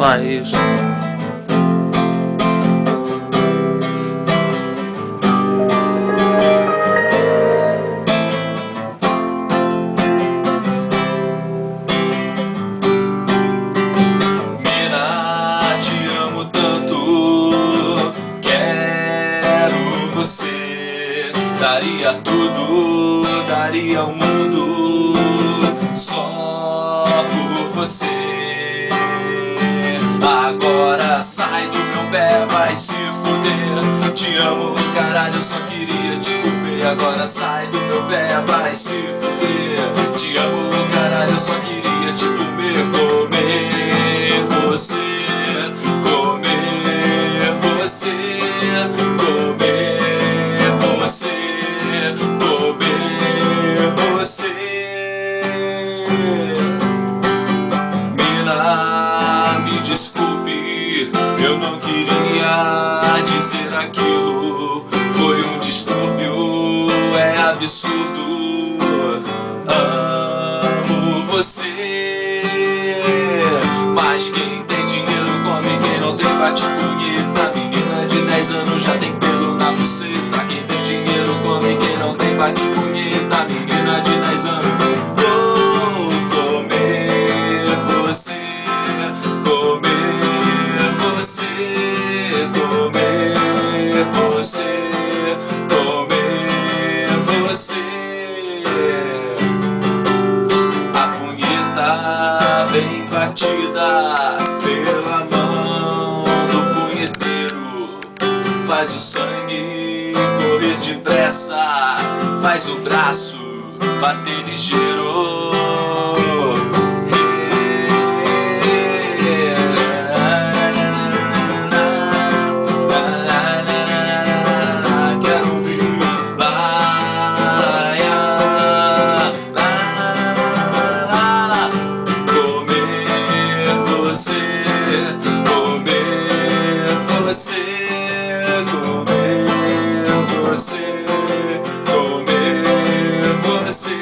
país. Mina, te amo tanto, quero você. Daria tudo, daria o mundo só por você. Agora sai do meu pé, vai se fuder. Te amo, caralho, eu só queria te comer. Agora sai do meu pé, vai se fuder. Te amo, caralho, eu só queria te comer. Comer você, comer você, comer você, comer você. Mina, me desculpe, eu não queria dizer aquilo. Foi um distúrbio, é absurdo. Amo você, mas quem tem dinheiro come, quem não tem bate punheta. Menina de 10 anos já tem pelo na buceta. Quem tem dinheiro come, quem não tem bate punheta. Menina de 10 anos, vou comer você, comer você, comer você, comer você. A punheta bem batida pela mão do punheteiro faz o sangue correr depressa, faz o braço bater ligeiro. Quero ouvir você, comer você, comer você, comer você.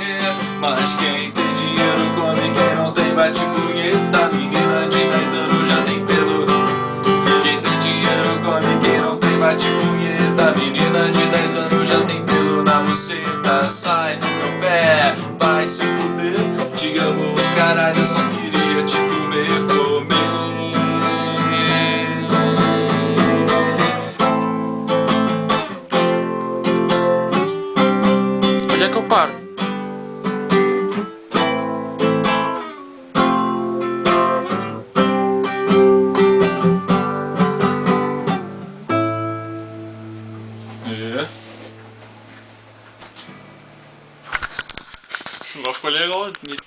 Mas quem tem dinheiro come, quem não tem bate punheta. Menina de 10 anos já tem pelo. Quem tem dinheiro come, quem não tem bate punheta. Menina de 10 anos já tem pelo na buceta. Sai do meu pé, vai se fuder. Te amo, caralho, eu só queria te comer, comer. Onde é que eu paro? Não vou escolher onde.